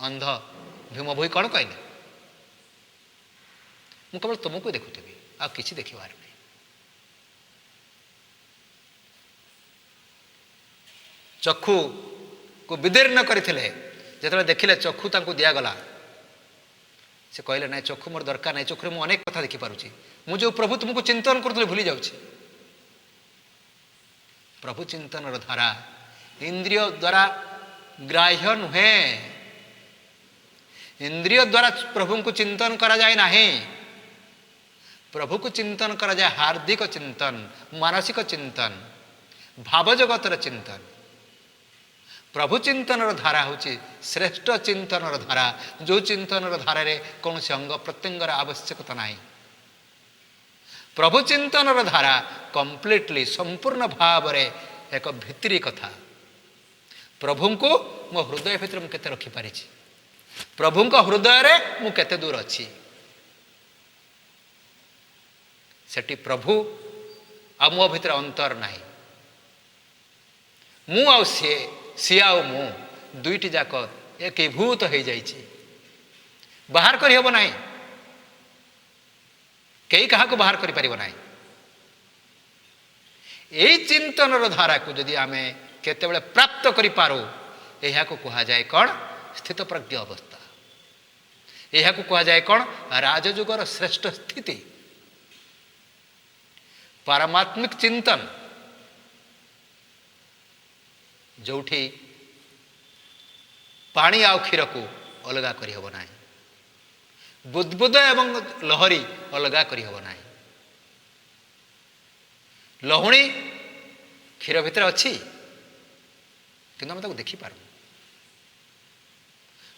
अंध भीम भोई कौन कहले मु केवल तुमको देखुथि आ किसी देखिबार नहीं। चक्षु को विदीर्ण करथिले जेतले देखिले चक्षु तांको दिया गला से कहले ना चक्षु मोर दरकार नहीं चक्षु मु अनेक कथा देखि पारुछि मु जो प्रभु तुमको चिंतन करथले भूली जाउछि। प्रभु चिंतन धारा इंद्रिय द्वारा ग्राह्य नुहे इंद्रिय द्वारा प्रभु को चिंतन करा जाए नहीं। प्रभु को चिंतन करा जाए हार्दिक चिंतन मानसिक चिंतन भाव जगतर चिंतन। प्रभु चिंतन धारा हूँ श्रेष्ठ चिंतन धारा जो चिंतन धारा रे कौन से अंग प्रत्यंगर आवश्यकता नहीं। प्रभु चिंतन धारा कंप्लीटली संपूर्ण भाव रे एक भितरी कथा प्रभु को मो हृदय भितर मु केते रखी पारिछि प्रभु को हृदय रे मु केते दूर अछि सेठी प्रभु आ मो भितर अंतर नहीं। मु आ सी आ मु दुईटी जाक एकीभूत हो जाइछि बाहर करि हबो नाही कई कहा को बाहर करि परिबो नाही। एई चिंतन धारा को यदि आमे केतेबेले प्राप्त करि पारो एहा को कहा जाए कौन स्थित प्रज्ञ अवस्था। एहा को कहा जाए कौन राजयुगर श्रेष्ठ स्थिति पारमात्मिक चिंतन जोठी पानी आउ क्षीर को अलगा करि हबो नाही बुदबुद एवं लहरी अलगा करि हबो नाही। लहुणी क्षीर भितर अच्छी किंतु आम देखी पार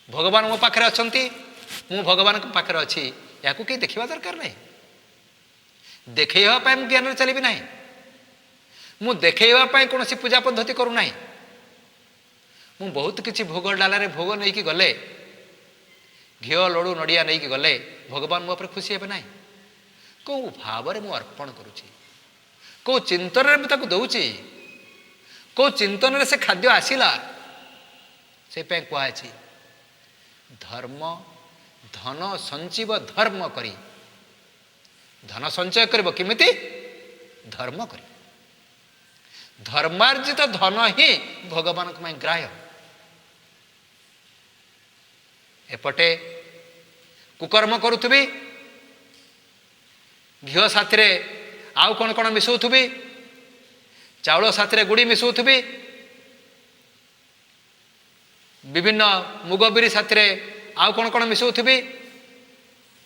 भगवान मो पाखे अच्छा मु भगवान पाखे अच्छी या कहीं देखा दरकार नहीं देखा ज्ञान चलिए ना मु देखा कौन पूजा पद्धति करूना मु बहुत किसी भोग डाल भोग नहीं कि गले घी लड़ू नड़िया नहीं कि गले भगवान मो खुशी हे ना कौ भाव में मुझे अर्पण करुच्ची कौ चिंतन में मुझे दौची कौ चिंतन से खाद्य आसला से कहुच्छी धर्म धन संजीव धर्म करी धन संचय कर किमिति धर्म कर धर्मार्जित धन ही भगवान ग्राह्य। एपटे कुकर्म करुथुबी घीओ साथी आउ कौन कौन मिसौथुबी चाउल साथी गुड़ी मिसौथुबी विभिन्न मुग बिरी साथी आउ कौन कौन मिसौथुबी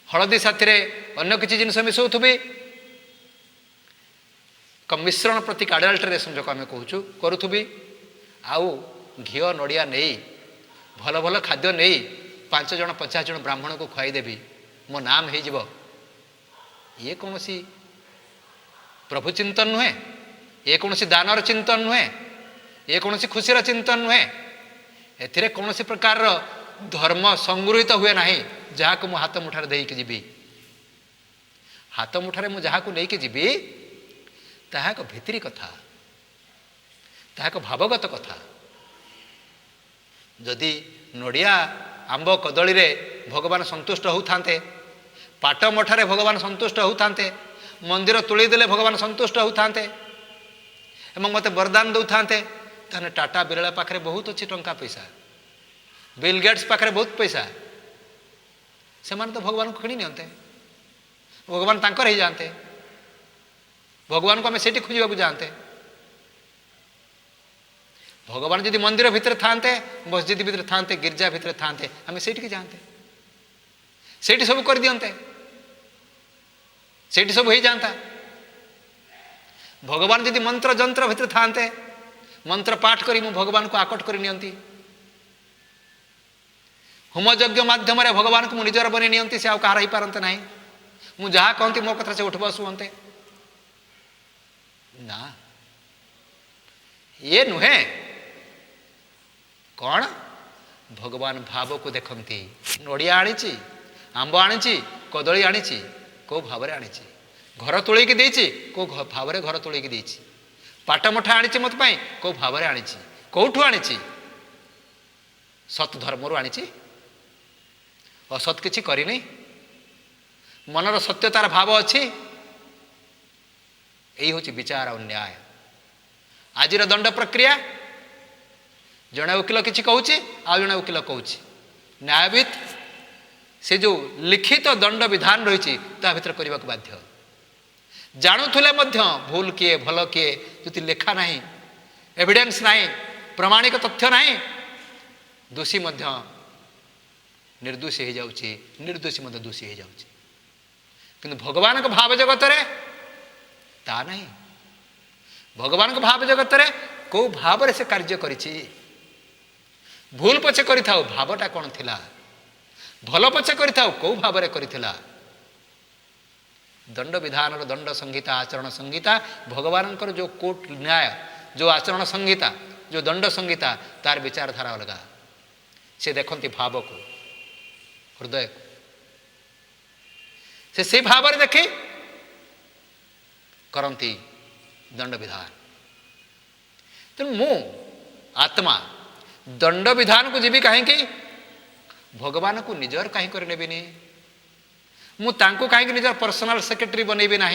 हलदी साथी अन्य किसी जिनस मिसौथुबी मिश्रण प्रति काडाल्टरेसन जो आम कहूँ करुथुबी आउ घीओ नड़िया नहीं भल भल खाद्य नहीं 5 जन 50 जन ब्राह्मण को खुआईदेवी मो नाम हो ये कौन सी प्रभु चिंतन नुहे ये कौन सी दानर चिंतन नुहे ये कौन सी खुशीर चिंतन नुहे एथिरे कौन सी प्रकार धर्म संगृहित हुए ना जहाँ को हाथ मुठार देकी जीवी हाथ मुठार मु जहाँ को लेकिन जीवी ताहा एक भितरी कथा ताहा एक भावगत कथा। जदि नड़िया आंब कदली रे भगवान संतुष्ट होते पाट मठारे भगवान संतुष्ट होते मंदिर तुली देले भगवान संतुष्ट होते मत वरदान दौते ताने टाटा बिरला पाखे बहुत अच्छी टंका पैसा बिल गेट्स पाखे बहुत पैसा से तो भगवान को किणी नियंते भगवान तांकर ही जाते भगवान को आम से खोजा जाते भगवान जदि मंदिर भितर थांते मस्जिद भितर थांते गिरजा भितर थांते आम से जाते से सब कर दियंते से सब हो जाता भगवान जदि मंत्र जंत्र भितर थांते मंत्र पाठ करी भगवान को आकट कर नियंती होम यज्ञ माध्यम भगवान को निजर बनी नियंती से आहार ही पारते ना मु जहाँ कहती मो कथा से उठ बसुंते ना ये नुहे कौन भगवान भाव को देखती नड़िया आनी आंब आनी कदली आनी कौ भाव आनी घर तोलिकी देची कौ भाव घर तोलिकी देची पाट मठा आनी मत कौ भाव आनी कौठू आनी सत धर्म आनी असत किछि करिनी मनर सत्यतार भाव अच्छी यही हूँ विचार और न्याय आज दंड प्रक्रिया जड़े वकिल किसी कहूँ आ जड़े वकिल कहूँ न्यायविद से जो लिखित दंड विधान रही भर करने को बाध्य जाणुले भूल किए भल किए जो लेखा ना एविडेंस ना प्रमाणिक तथ्य ना दोषी निर्दोषी हो जाऊँगी निर्दोषी दोषी हो जाऊँगी किंतु भगवान को भाव जगत रे ता नहीं भगवान को भाव जगत रे को भाव से कार्य करिछि भूल पछे करि थाउ भावटा कौन थिला भल पछे करि थाउ को भाव रे करिथिला दंड विधान दंड संहिता आचरण संहिता भगवान जो कोर्ट न्याय जो आचरण संहिता जो दंड संहिता तार विचारधारा अलगा से देखती भाव को हृदय को से भाव देखी करती दंड विधान तेणु मु आत्मा दंड विधान को जीवी कहीं भगवान को निजर कहीं कर नेबिनी मुझे कहीं निजर पर्सनल सेक्रेटरी बनैबी ना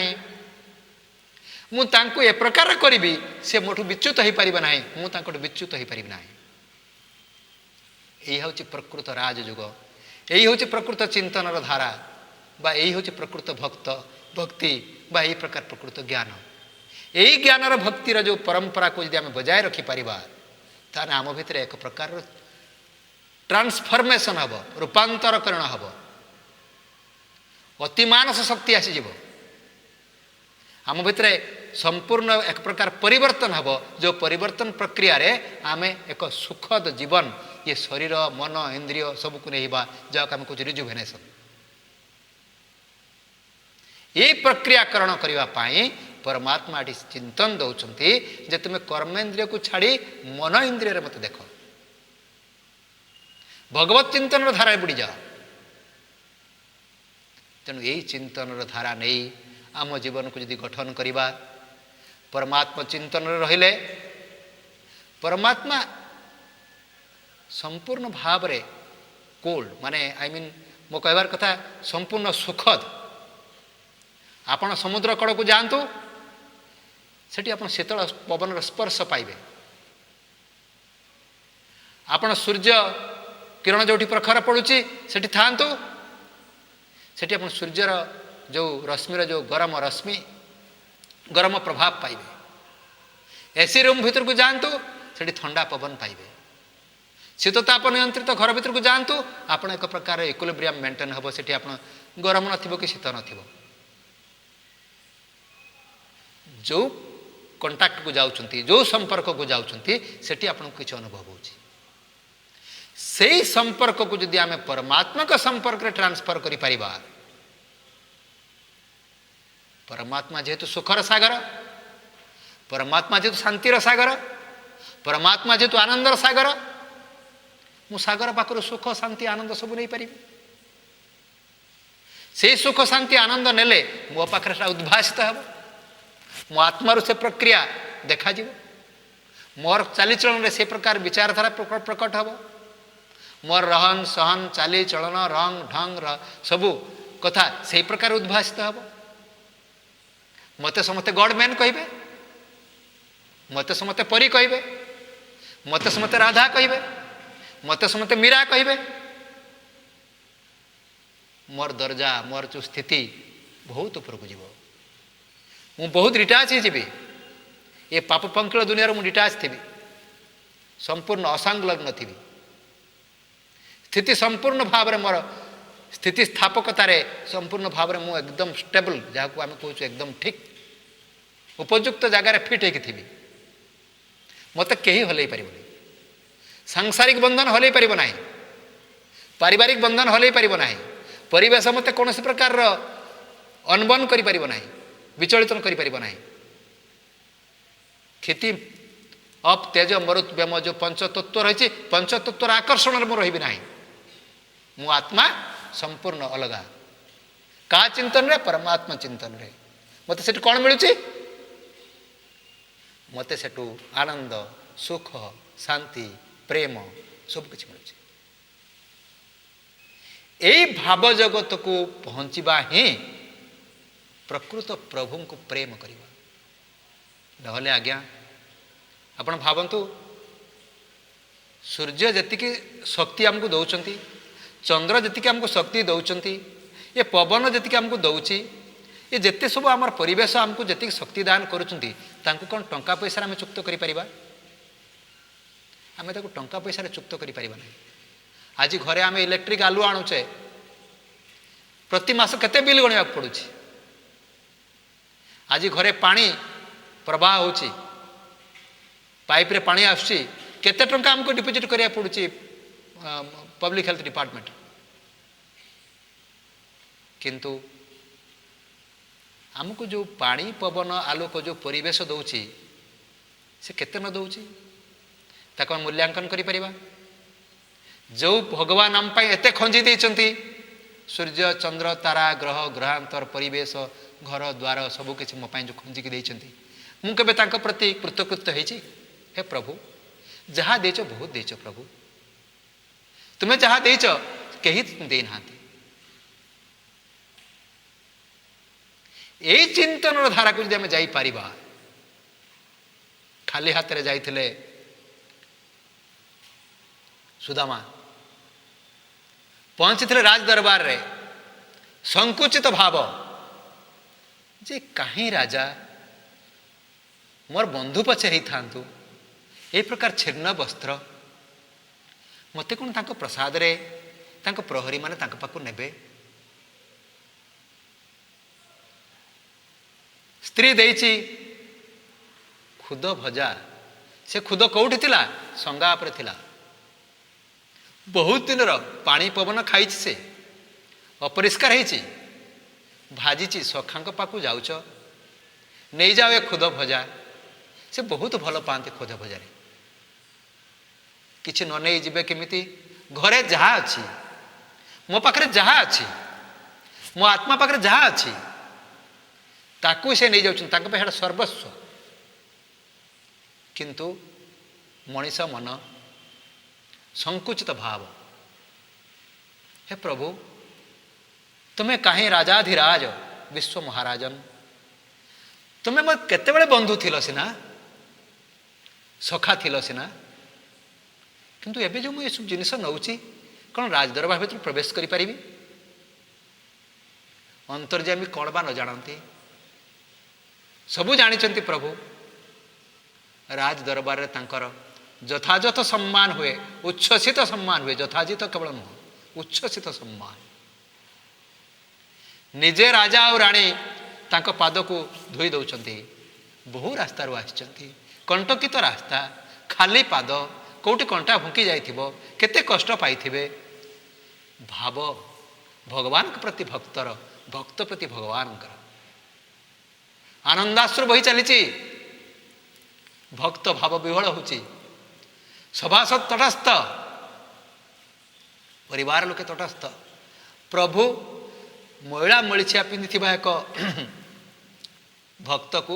मुझे ए प्रकार करी से मोठू विच्युत हो पार ना मुझे विच्युत हो पारि ना यही हूँ प्रकृत राजयुग यही हूँ प्रकृत चिंतन धारा बा यही हूँ प्रकृत भक्त भक्ति बा यही प्रकार प्रकृत ज्ञान यही ज्ञानर भक्तिर जो परंपरा को यदि आम बजाय रखिपर ताने आम भितर एक प्रकार ट्रांसफॉर्मेशन हम रूपांतरकरण हम अतिमानस शक्ति आसीज आम भितर संपूर्ण एक प्रकार परिवर्तन हम जो परिवर्तन प्रक्रिया रे आम एक सुखद जीवन ये शरीर मन इंद्रिय सबको नहीं जहाँ आम कह रिजुभेनेशन ये प्रक्रियाकरण करने परमात्मा चिंतन दौरान जे तुम्हें कर्मेन्द्रिय को छाड़ी मन इंद्रिय मत देख भगवत चिंतन धारा बुड़ी जाओ तेणु यही चिंतन धारा नहीं आम जीवन को यदि गठन करवा परमात्मा चिंतन रहिले परमात्मा संपूर्ण भाव रे कोल्ड माने आई मीन मो कहबार कथा संपूर्ण सुखद आपण समुद्र कड़ को जातु सेठी आपण शीतल पवन स्पर्श पाइबे आपण सूर्य किरण जो प्रखर पड़ुची सेठी थांतु सेठी आपण सूर्यर जो रश्मिर जो गरम रश्मि गरम प्रभाव पाइबे एसी रूम भीतर को जातु सेठी ठंडा पवन पाइबे शीतताप नियंत्रित घर भीतर को जातु आपण एक प्रकार इक्विलिब्रियम मेंटेन हम सेठी आपण गरम नथिबो कि शीत नथिबो जो कंटाक्ट को जाउछंती जो संपर्क को जाउछंती सेठी आपन किछ अनुभव होची से संपर्क को यदि आम परमात्मा का संपर्क रे ट्रांसफर करि परिबा परमात्मा जेहेतु सुखर सागर परमात्मा जेहेतु शांतिर सागर परमात्मा जेहेतु आनंदर सागर मु सागर पाखर सुख शांति आनंद सब नहीं पारि से सुख शांति आनंद नेले मो पाखर उद्भासित हम मो आत्मार से प्रक्रिया देखा मोर चालीचलन से प्रकार विचारधारा प्रकट हम मोर रहन सहन चाली चलन रंग ढंग सबू कथा से प्रकार उद्भासित हम मते समस्ते गॉड मैन कहे मते समस्ते परी कहे मते समस्ते राधा कहे मते समस्ते मीरा कहे मोर दर्जा मोर जो स्थिति बहुत उपरक जीव मु बहुत डिटाच हो ये पाप पंकिल दुनिया मु डिटाच थी संपूर्ण असंलग्न थी स्थिति संपूर्ण भाव मोर स्थिति स्थापकतार संपूर्ण भाव में मुझे एकदम स्टेबल जहाँ को आम कहूँ एकदम ठीक उपयुक्त जगार फिट होगी थी मत कहीं हल पार सांसारिक बंधन हल पार ना पारिवारिक बंधन हल पार ना परिवेश मत कौन प्रकार अनबन कर विचलित कर खेती अप तेज मरुत व्यम जो पंचतत्व रही पंचतत्वर आकर्षण में रही ना मु आत्मा संपूर्ण अलगा का चिंतन रे परमात्मा चिंतन रे मत से कौन मिलूँ मत से आनंद सुख शांति प्रेम सब किसी मिलूँ এই ଭାବ ଜଗତକୁ ପହଞ୍ଚିବା ହିଁ ପ୍ରକୃତ ପ୍ରଭୁଙ୍କୁ ପ୍ରେମ କରିବା। ନହେଲେ ଆଜ୍ଞା ଆପଣ ଭାବନ୍ତୁ, ସୂର୍ଯ୍ୟ ଯେତିକି ଶକ୍ତି ଆମକୁ ଦେଉଛନ୍ତି, ଚନ୍ଦ୍ର ଯେତିକି ଆମକୁ ଶକ୍ତି ଦେଉଛନ୍ତି, ଏ ପବନ ଯେତିକି ଆମକୁ ଦେଉଛି, ଏ ଯେତେ ସବୁ ଆମର ପରିବେଶ ଆମକୁ ଯେତିକି ଶକ୍ତି ଦାନ କରୁଛନ୍ତି, ତାଙ୍କୁ କ'ଣ ଟଙ୍କା ପଇସାରେ ଆମେ ଚୁକ୍ତ କରିପାରିବା? ଆମେ ତାକୁ ଟଙ୍କା ପଇସାରେ ଚୁକ୍ତ କରିପାରିବା ନାହିଁ। ଆଜି ଘରେ ଆମେ ଇଲେକ୍ଟ୍ରିକ୍ ଆଲୁଅ ଆଣୁଛେ, ପ୍ରତି ମାସ କେତେ ବିଲ୍ ଗଣିବାକୁ ପଡ଼ୁଛି। ଆଜି ଘରେ ପାଣି ପ୍ରବାହ ହେଉଛି, ପାଇପ୍ରେ ପାଣି ଆସୁଛି, କେତେ ଟଙ୍କା ଆମକୁ ଡିପୋଜିଟ୍ କରିବାକୁ ପଡ଼ୁଛି ପବ୍ଲିକ୍ ହେଲ୍ଥ ଡିପାର୍ଟମେଣ୍ଟ। କିନ୍ତୁ ଆମକୁ ଯେଉଁ ପାଣି ପବନ ଆଲୋକ ଯେଉଁ ପରିବେଶ ଦେଉଛି, ସେ କେତେ ନ ଦେଉଛି ତାକୁ ଆମେ ମୂଲ୍ୟାଙ୍କନ କରିପାରିବା? ଯେଉଁ ଭଗବାନ ଆମ ପାଇଁ ଏତେ ଖଞ୍ଜି ଦେଇଛନ୍ତି, ସୂର୍ଯ୍ୟ ଚନ୍ଦ୍ର ତାରା ଗ୍ରହ ଗ୍ରହାନ୍ତର ପରିବେଶ ଘର ଦ୍ୱାର ସବୁକିଛି ମୋ ପାଇଁ ଯେଉଁ ଖଞ୍ଜିକି ଦେଇଛନ୍ତି, ମୁଁ କେବେ ତାଙ୍କ ପ୍ରତି କୃତକୃତ୍ୟ ହେଇଛି? ହେ ପ୍ରଭୁ, ଯାହା ଦେଇଛ ବହୁତ ଦେଇଛ ପ୍ରଭୁ, ତୁମେ ଯାହା ଦେଇଛ କେହି ଦେଇନାହାନ୍ତି। এই ଚିନ୍ତନର ଧାରାକୁ ଯଦି ଆମେ ଯାଇପାରିବା, ଖାଲି ହାତରେ ଯାଇଥିଲେ ସୁଦାମା, ପହଞ୍ଚିଥିଲେ ରାଜ ଦରବାରରେ, ସଂକୁଚିତ ଭାବ ଯେ କାହିଁ ରାଜା ମୋର ବନ୍ଧୁ ପଛେ ହେଇଥାନ୍ତୁ, ଏହି ପ୍ରକାର ଛିନ୍ନ ବସ୍ତ୍ର ମୋତେ କ'ଣ ତାଙ୍କ ପ୍ରସାଦରେ ତାଙ୍କ ପ୍ରହରୀମାନେ ତାଙ୍କ ପାଖକୁ ନେବେ? ସ୍ତ୍ରୀ ଦେଇଛି ଖୁଦ ଭଜା, ସେ ଖୁଦ କେଉଁଠି ଥିଲା? ସଙ୍ଗା ଉପରେ ଥିଲା। ବହୁତ ଦିନର ପାଣି ପବନ ଖାଇଛି, ସେ ଅପରିଷ୍କାର ହେଇଛି, ଭାଜିଛି, ସଖାଙ୍କ ପାଖକୁ ଯାଉଛ, ନେଇଯାଅ ଏ ଖୁଦ ଭଜା। ସେ ବହୁତ ଭଲ ପାଆନ୍ତି ଖୁଦ ଭଜାରେ। କିଛି ନ ନେଇ ଯିବେ କେମିତି? ଘରେ ଯାହା ଅଛି, ମୋ ପାଖରେ ଯାହା ଅଛି, ମୋ ଆତ୍ମା ପାଖରେ ଯାହା ଅଛି, ତାକୁ ସେ ନେଇଯାଉଛନ୍ତି, ତାଙ୍କ ପାଇଁ ସେଇଟା ସର୍ବସ୍ୱ। କିନ୍ତୁ ମଣିଷ ମନ ସଂକୁଚିତ ଭାବ। ହେ ପ୍ରଭୁ, ତୁମେ କାହିଁ ରାଜାଧିରାଜ ବିଶ୍ୱ ମହାରାଜନ, ତୁମେ ମୋ କେତେବେଳେ ବନ୍ଧୁ ଥିଲ ସିନା, ସଖା ଥିଲ ସିନା, କିନ୍ତୁ ଏବେ ଯେଉଁ ମୁଁ ଏସବୁ ଜିନିଷ ନେଉଛି, କ'ଣ ରାଜଦରବାର ଭିତରୁ ପ୍ରବେଶ କରିପାରିବି? ଅନ୍ତର୍ଯାମୀ କ'ଣ ବା ନ ଜାଣନ୍ତି? ସବୁ ଜାଣିଛନ୍ତି ପ୍ରଭୁ। ରାଜ ଦରବାରରେ ତାଙ୍କର ଯଥାଯଥ ସମ୍ମାନ ହୁଏ, ଉଚ୍ଛ୍ୱସିତ ସମ୍ମାନ ହୁଏ। ଯଥାଯିତ କେବଳ ନୁହଁ, ଉଚ୍ଛ୍ୱସିତ ସମ୍ମାନ। ନିଜେ ରାଜା ଆଉ ରାଣୀ ତାଙ୍କ ପାଦକୁ ଧୋଇ ଦେଉଛନ୍ତି। ବହୁ ରାସ୍ତାରୁ ଆସିଛନ୍ତି, କଣ୍ଟକିତ ରାସ୍ତା, ଖାଲି ପାଦ, କେଉଁଠି କଣ୍ଟା ଭୁଙ୍କି ଯାଇଥିବ, କେତେ କଷ୍ଟ ପାଇଥିବେ। ଭାବ ଭଗବାନଙ୍କ ପ୍ରତି ଭକ୍ତର, ଭକ୍ତ ପ୍ରତି ଭଗବାନଙ୍କର ଆନନ୍ଦାଶ୍ରୁ ବହି ଚାଲିଛି। ଭକ୍ତ ଭାବ ବିହ୍ୱଳ ହେଉଛି, ସଭାସଦ ତଟସ୍ଥ, ପରିବାର ଲୋକେ ତଟସ୍ଥ। ପ୍ରଭୁ ମଇଳା ମଳିଛିଆ ପିନ୍ଧିଥିବା ଏକ ଭକ୍ତକୁ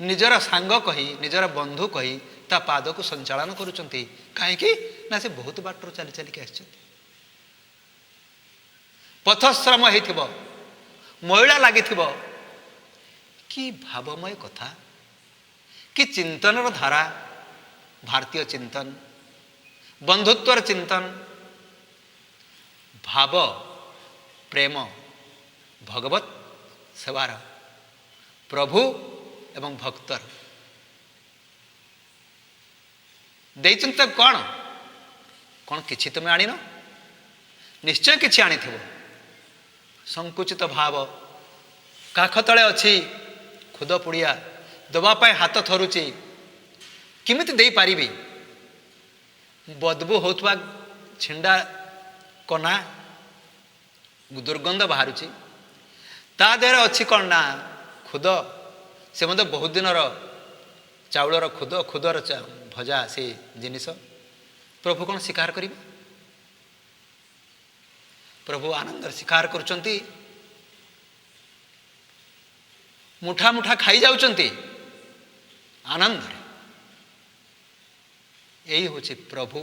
ନିଜର ସାଙ୍ଗ କହି, ନିଜର ବନ୍ଧୁ କହି ତା ପାଦକୁ ସଞ୍ଚାଳନ କରୁଛନ୍ତି। କାହିଁକି ନା ସେ ବହୁତ ବାଟରୁ ଚାଲି ଚାଲିକି ଆସିଛନ୍ତି। ପଥଶ୍ରମ ହେଇଥିବ, ମଇଳା ଲାଗିଥିବ। କି ଭାବମୟ କଥା, କି ଚିନ୍ତନର ଧାରା! ଭାରତୀୟ ଚିନ୍ତନ, ବନ୍ଧୁତ୍ୱର ଚିନ୍ତନ, ଭାବ ପ୍ରେମ, ଭଗବତ ସେବାର, ପ୍ରଭୁ ଏବଂ ଭକ୍ତର ଦେଇଛନ୍ତି। ତ କ'ଣ କ'ଣ କିଛି ତୁମେ ଆଣିନ? ନିଶ୍ଚୟ କିଛି ଆଣିଥିବ। ସଂକୁଚିତ ଭାବ, କାଖ ତଳେ ଅଛି ଖୁଦ ପୁଡ଼ିଆ, ଦେବା ପାଇଁ ହାତ ଥରୁଛି, କେମିତି ଦେଇପାରିବି? ବଦବୁ ହେଉଥିବା ଛିଣ୍ଡା କନା, ଦୁର୍ଗନ୍ଧ ବାହାରୁଛି, ତା ଦେହରେ ଅଛି କ'ଣ ନା ଖୁଦ, ସେ ମଧ୍ୟ ବହୁତ ଦିନର ଚାଉଳର ଖୁଦ, ଖୁଦର ଭଜା ସେ ଜିନିଷ। ପ୍ରଭୁ କ'ଣ ସ୍ୱୀକାର କରିବେ? ପ୍ରଭୁ ଆନନ୍ଦରେ ସ୍ୱୀକାର କରୁଛନ୍ତି, ମୁଠା ମୁଠା ଖାଇଯାଉଛନ୍ତି ଆନନ୍ଦରେ। ଏଇ ହେଉଛି ପ୍ରଭୁ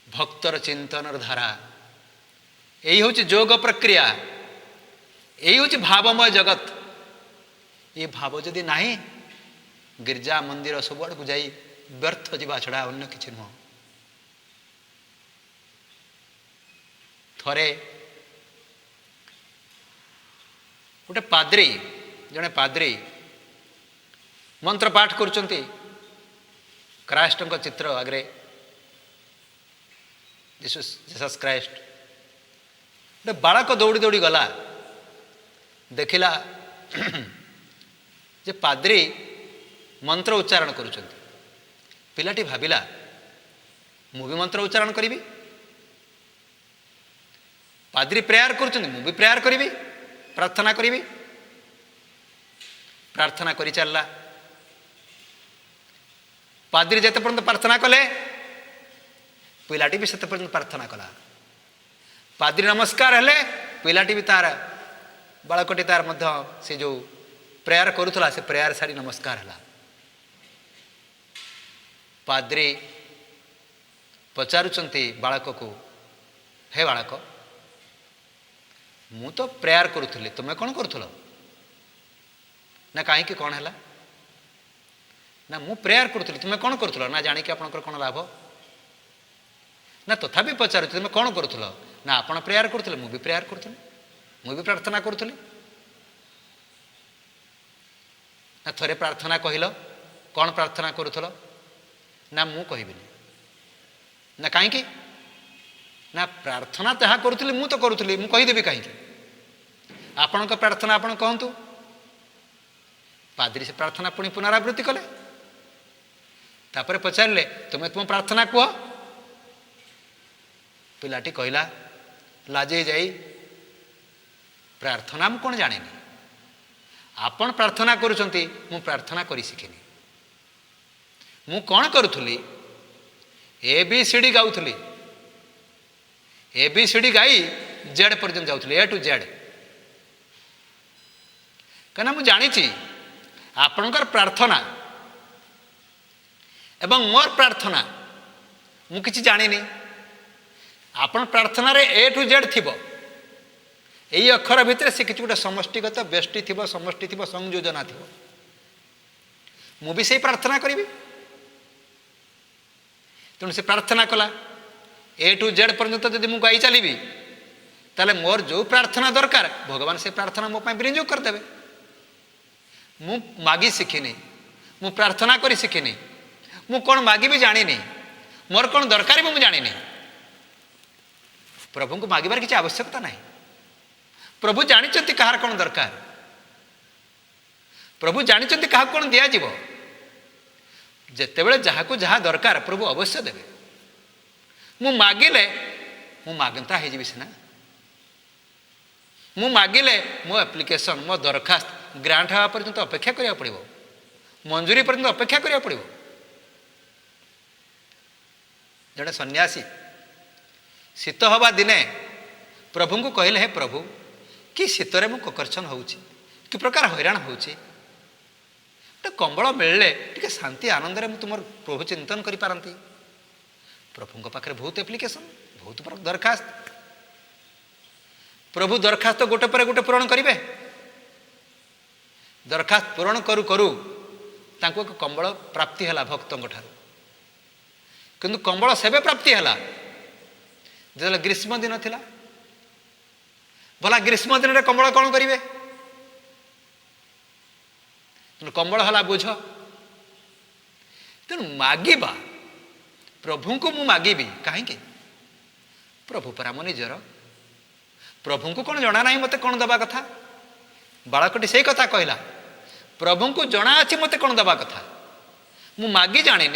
ଭକ୍ତର ଚିନ୍ତନର ଧାରା। यही हूँ जोग प्रक्रिया, यही हूँ भावमय जगत। ये भाव जदि नहीं, गिर्जा मंदिर सब आड़ को जाई व्यर्थ जीवा छड़ा अन्य किसी नुह। थरे गोटे पाद्री, जड़े पाद्री मंत्र पाठ करुचंती क्राइस्ट चित्र आगे, जीसस क्राइस्ट। गोटे बालक दौड़ी दौड़ी गला, देखिला जे पाद्री मंत्र उच्चारण करुचंती। पिलाटी भाविला मु भी मंत्र उच्चारण करी, पाद्री प्रेयर करुचंती मु भी प्रेयर करी, प्रार्थना करी। प्रार्थना करी चलला, पाद्री जिते पर्यंत प्रार्थना कले पिलाटी भी सेते पर्यंत प्रार्थना कला। पाद्री नमस्कार हेले, पिलाटी भी तार बालकटी तार मध्य से जो प्रेयर करुला से प्रेयर सारी नमस्कार है। पाद्री पचारुचंती बालक को, हे बालक मु तो प्रेयर करुली, तुम्हें कौन करुल ना, कहीं कौन है ना, मु प्रेयर करुली, तुम्हें कौन करुल ना, जानिक आपंकर कौन लाभ ना, तथापि पचार तुम्हें कौन करुल ना, आप प्रेयर करुले, मु भी प्रेयर करुली, मु भी प्रार्थना करुली ना। थरे प्रार्थना कहल कौन प्रार्थना करुल ना, मु कहबिनी ना, कहीं ना, प्रार्थना जहाँ करुली मु तो करुली, मु कहीदेवी कहीं आपण प्रार्थना आपण कहतु। पाद्री से प्रार्थना पुणी पुनरावृत्ति कले, तापर पचारे तुम्हें तुम प्रार्थना कह। पिलाटी कहला लाजे जाई, प्रार्थना मु कौन जाने, आपण प्रार्थना करुचंती मु प्रार्थना करी शिखिनी। मु कौन करुली, ABCD गाउथली, ABCD गाई जेड पर्यंत जाऊली, A to Z। कहीं मु जानी आपणकर प्रार्थना एवं मोर प्रार्थना मु किछि जानिनी। आपण प्रार्थना रे A to Z थिबो, यही अक्षर भितर से किछि गोटे समष्टिगत व्यष्टि थिबो, समष्टि थिबो, संयोजना थिबो। मु भी से प्रार्थना करी, तेणु से प्रार्थना कला A to Z पर्यंत जदि मु गाई चली ताले मोर जो प्रार्थना दरकार भगवान से प्रार्थना मो पाई विनियोग करदेवे। मु मागी शिखिनी, मु प्रार्थना करी शिखिनी, मु कौन मागी भी जानी, मोर कौन दरकार भी मु जानी। प्रभु को मागिबार किसी आवश्यकता नहीं। प्रभु जानिचंती कहार कौन दरकार, प्रभु जानिचंती कहा कौन दिया जीवो। जेतेबेले जहाँ को जहाँ दरकार प्रभु अवश्य देवे। मु मागिले मु मागंता है जीवी सीना, मु मागिले मो एप्लिकेशन मो दरखास्त ग्रांट हवा पर्यंत अपेक्षा करिया पड़िबो, मंजूरी पर्यंत अपेक्षा करिया पड़िबो। जड़े सन्यासी शीत हवा दिने प्रभु को कहले, हे प्रभु कि शीतरे मु ककर्षण होउची, कि प्रकार हैरान होउची, तो कंबल मिलले टिके शांति आनंद रे मु तुमर प्रभु चिंतन करि पारंती। प्रभु पाखे बहुत एप्लिकेशन, बहुत दरखास्त। प्रभु दरखास्त गोटे पर गोटे पूरण करेंगे। दरखास्त पूरण करू करू तांको एक कंबल प्राप्ति है भक्तों ठारू, किंतु कंबल सेबे प्राप्ति है जो ग्रीष्म दिन थिला। भला ग्रीष्म दिन रे कंबल कौन करेंगे, कंबल है बोझ। तेणु मागिबा प्रभु को मु मागिबी कहीं, प्रभु परा मो निजर, प्रभु को कौन जना ना मत कौन दबा कथा। बालकटी से कथा कहला, प्रभु को जना अच्छी मत कौन दबा कथा। मु मागी जानी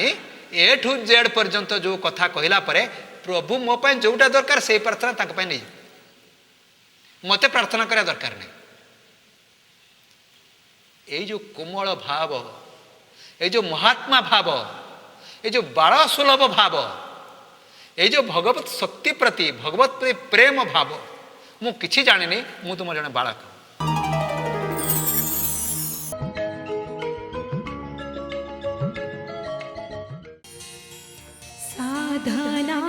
A to Z पर्यंत जो कथा कहला परे प्रभु मो पाई जोटा दरकार से प्रार्थना ताक पाई नहीं, मते प्रार्थना करा दरकार नहीं। ये जो कोमल भाव, ये जो महात्मा भाव, ये जो बाल सुलभ भाव, ये जो भगवत शक्ति प्रति भगवत प्रति प्रेम भाव मु किछि जानिनी। मु तुम जने बालक। साधना